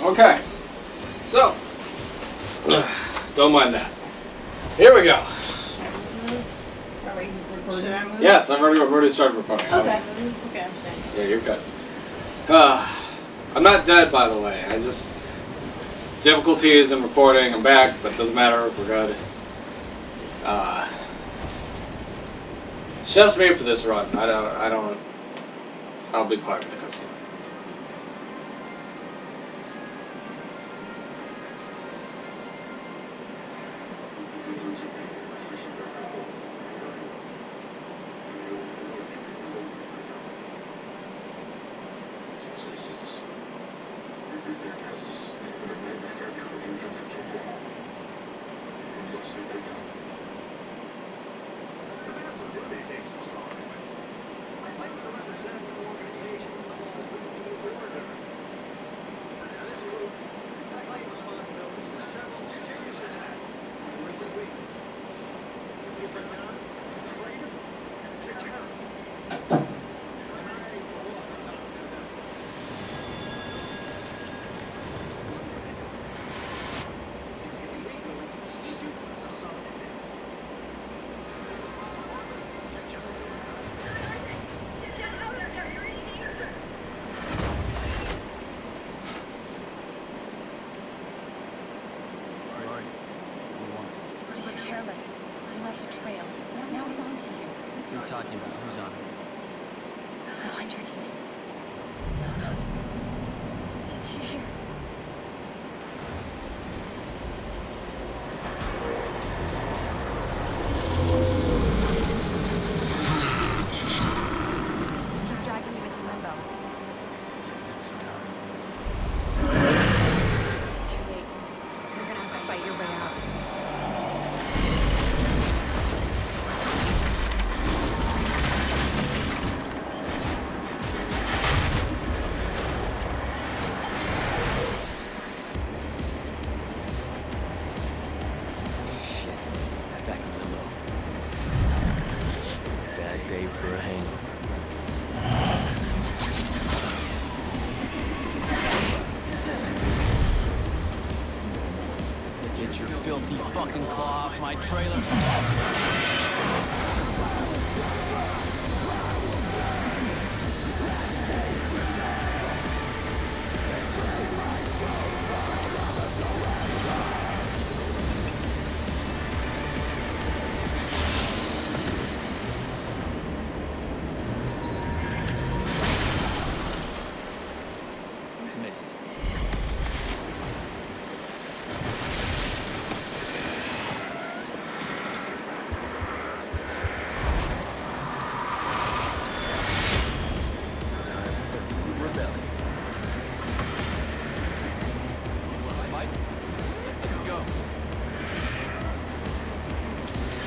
Okay. So, don't mind that. Here we go. Are we recording? Yes, I've already started recording. Okay. Okay, I'm saying. Yeah, you're good. I'm not dead, by the way. I just difficulties in recording. I'm back, but it doesn't matter. We're good. It's just me for this run. I don't. I'll be quiet with the cutscene.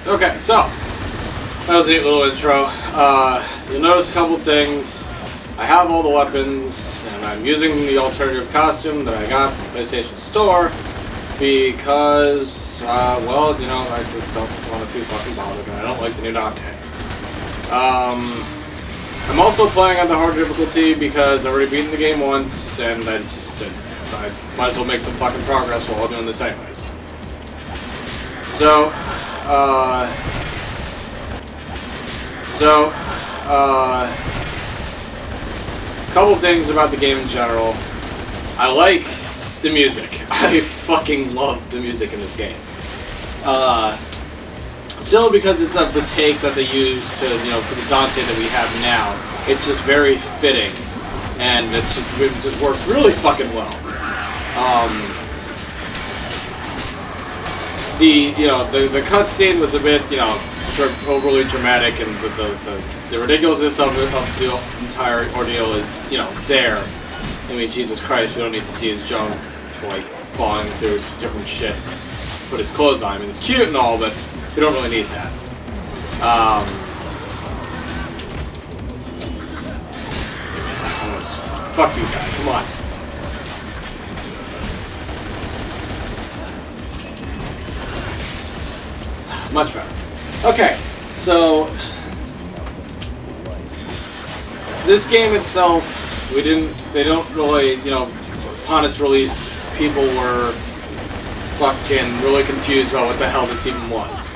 Okay, so that was a neat little intro. You'll notice a couple things. I have all the weapons, and I'm using the alternative costume that I got from the PlayStation Store because, well, you know, I just don't want to be fucking bothered, and I don't like the new Dante. I'm also playing on the hard difficulty because I've already beaten the game once, and I might as well make some fucking progress while I'm doing this anyways. So, couple things about the game in general. I like the music. I fucking love the music in this game. Still because it's of the take that they use to, you know, for the Dante that we have now. It's just very fitting, and it just works really fucking well. The cutscene was a bit, you know, overly dramatic, and the ridiculousness of the entire ordeal is, you know, there. I mean, Jesus Christ, we don't need to see his junk, like, falling through different shit. Put his clothes on. I mean, it's cute and all, but we don't really need that. Fuck you guys, come on. Much better. Okay, so this game itself, they don't really, you know, upon its release, people were fucking really confused about what the hell this even was.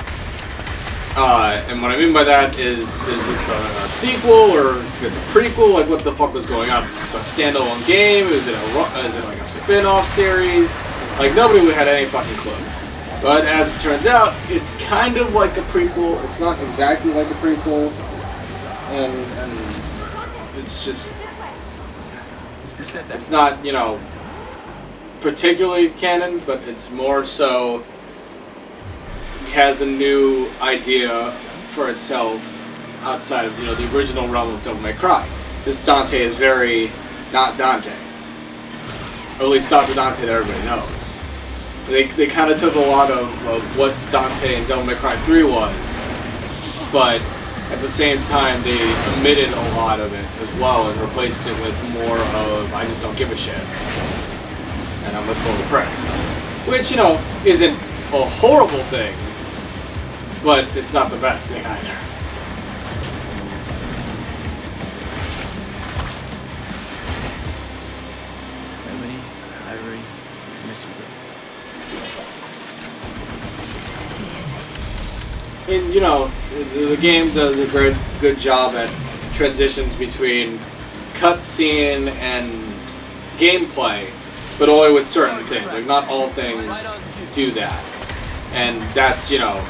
And what I mean by that is this a sequel or if it's a prequel? Like, what the fuck was going on? Is this a standalone game? Is it like a spin-off series? Like, nobody had any fucking clue. But as it turns out, it's kind of like a prequel. It's not exactly like a prequel, and it's just, it's not, you know, particularly canon, but it's more so has a new idea for itself outside of, you know, the original realm of Devil May Cry. This Dante is very not Dante, or at least not the Dante that everybody knows. They kind of took a lot of what Dante and Devil May Cry 3 was, but at the same time they omitted a lot of it as well and replaced it with more of I just don't give a shit and I'm much more of a prick, which, you know, isn't a horrible thing, but it's not the best thing either. And, you know, the game does a good job at transitions between cutscene and gameplay, but only with certain things. Like, not all things do that. And that's, you know,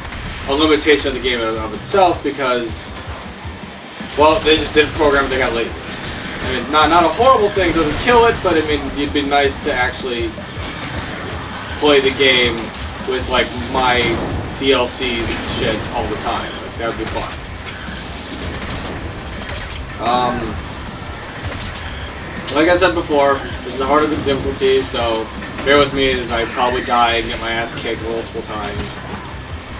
a limitation of the game of itself because, well, they just didn't program it, they got lazy. I mean, not a horrible thing, doesn't kill it, but I mean, it'd be nice to actually play the game with, like, my DLC's shit all the time. Like, that would be fun. Like I said before, this is the harder the difficulty, so bear with me as I probably die and get my ass kicked multiple times.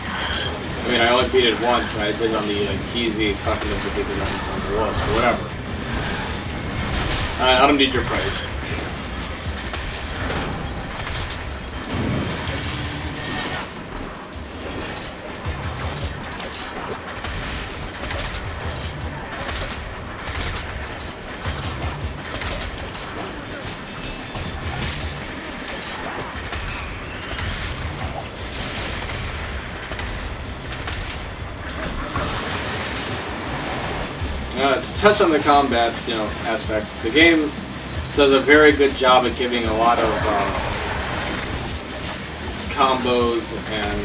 I mean, I only beat it once, and I did it on the easy fucking difficulty because I'm on the list, but whatever. I don't need your praise. To touch on the combat, you know, aspects, the game does a very good job at giving a lot of combos and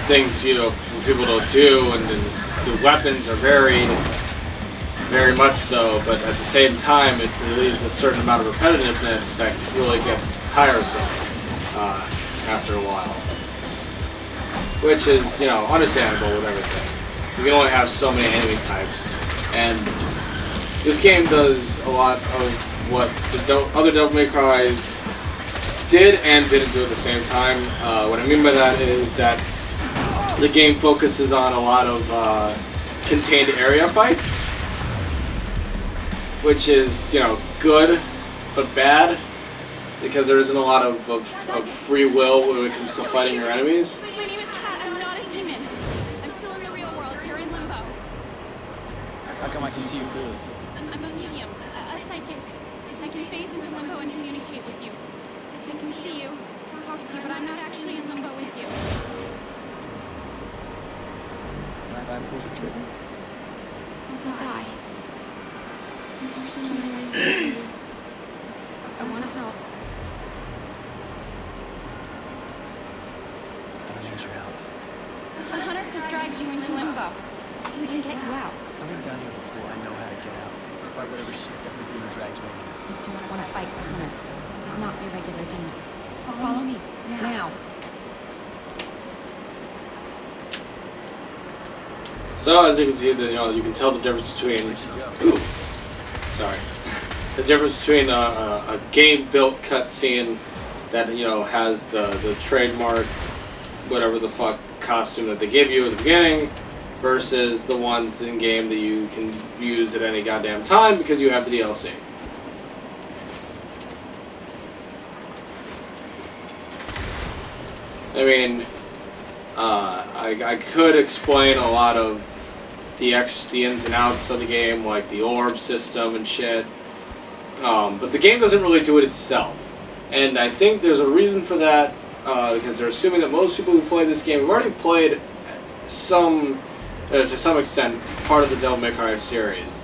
things, you know, for people to do, and the weapons are very much so, but at the same time it leaves a certain amount of repetitiveness that really gets tiresome after a while. Which is, you know, understandable with everything. You can only have so many enemy types, and this game does a lot of what the other Devil May Cries did and didn't do at the same time. What I mean by that is that the game focuses on a lot of contained area fights, which is, you know, good but bad because there isn't a lot of free will when it comes to fighting your enemies. How come I can see you clearly? I'm a medium, a psychic. I can phase into limbo and communicate with you. I can see you, talk to you, but I'm not actually in limbo with you. If I pull the trigger? I'll die. I'm risking my life for you. I want to help. I don't need your help. The hunter just dragged you into limbo. We can get you out. I've been down here before. I know how to get out. Fight whatever shit the demon drags me in. You don't want to fight the hunter. This is not your regular demon. Follow me, now. So as you can see, you know, you can tell the difference between the difference between a game-built cutscene that, you know, has the trademark whatever the fuck costume that they give you at the beginning, versus the ones in game that you can use at any goddamn time because you have the DLC. I mean, I could explain a lot of the ins and outs of the game, like the orb system and shit, But the game doesn't really do it itself. And I think there's a reason for that, because they're assuming that most people who play this game have already played some, to some extent, part of the Devil May Cry series.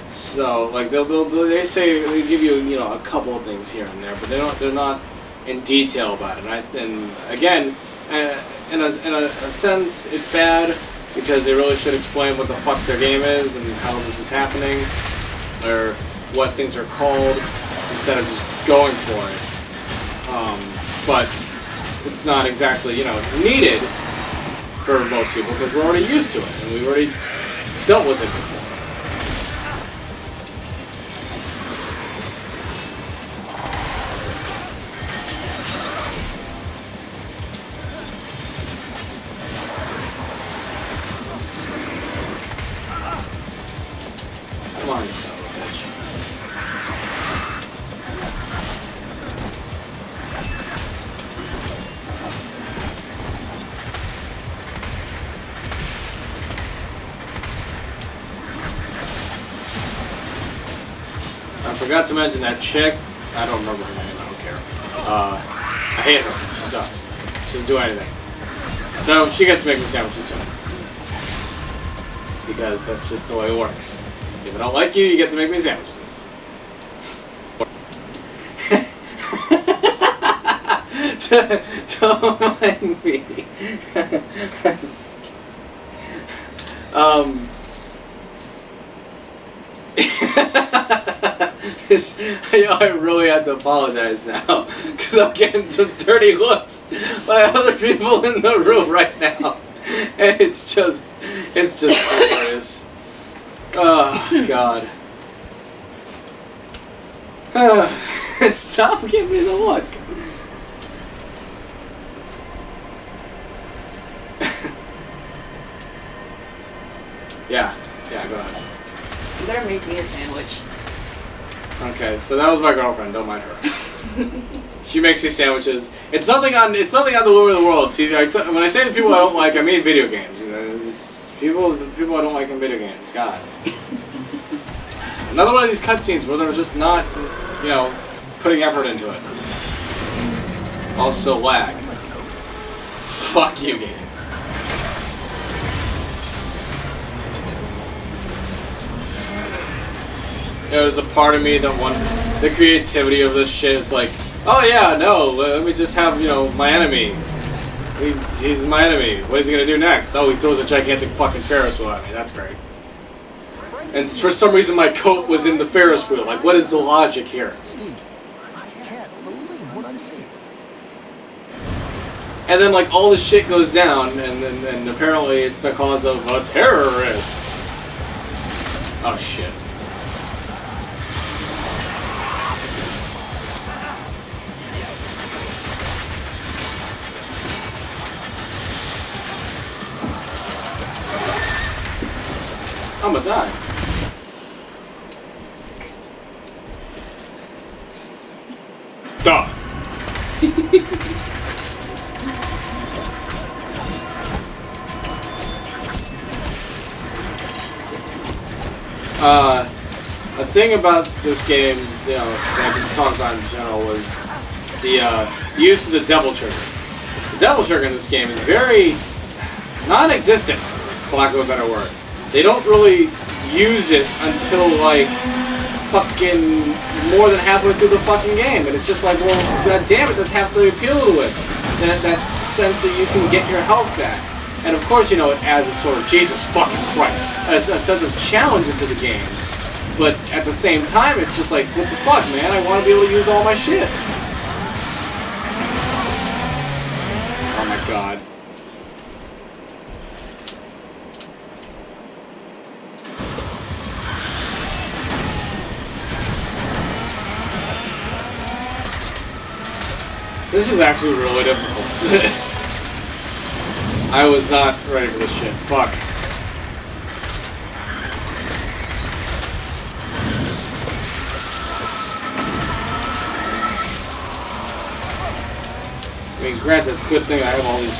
So, like, they say, they give you, you know, a couple of things here and there, but they're not in detail about it. And again, in a sense, it's bad, because they really should explain what the fuck their game is, and how this is happening, or what things are called, instead of just going for it. But it's not exactly, you know, needed for most people, because we're already used to it, and we've already dealt with it before. Come on, you son of a bitch. I forgot to mention that chick. I don't remember her name. I don't care. I hate her. She sucks. She doesn't do anything. So she gets to make me sandwiches too. Because that's just the way it works. If I don't like you, you get to make me sandwiches. Don't mind me. I really have to apologize now, because I'm getting some dirty looks by other people in the room right now, and it's just hilarious. Oh God! Stop giving me the look. Yeah, go ahead. You better make me a sandwich. Okay, so that was my girlfriend. Don't mind her. She makes me sandwiches. It's nothing on the Lure of the World. See, when I say the people I don't like, I mean video games. You know, it's people I don't like in video games. God. Another one of these cutscenes where they're just not, you know, putting effort into it. Also lag. Fuck you, game. You know, there's a part of me that the creativity of this shit, it's like, oh yeah, no, let me just have, you know, my enemy. He's my enemy. What is he gonna do next? Oh, he throws a gigantic fucking Ferris wheel at me. That's great. And for some reason my coat was in the Ferris wheel. Like, what is the logic here? Steve, I can't believe what I'm seeing. And then, like, all this shit goes down, and apparently it's the cause of a terrorist. Oh, shit. I'm gonna die. Die. A thing about this game, you know, that I can talk about in general was the use of the Devil Trigger. The Devil Trigger in this game is very non-existent, for lack of a better word. They don't really use it until, like, fucking more than halfway through the fucking game. And it's just like, well, god damn it, that's half the appeal to it. That sense that you can get your health back. And of course, you know, it adds a sort of, Jesus fucking Christ, a sense of challenge into the game. But at the same time, it's just like, what the fuck, man? I want to be able to use all my shit. Oh my god. This is actually really difficult. I was not ready for this shit. Fuck. I mean, granted, it's a good thing I have all these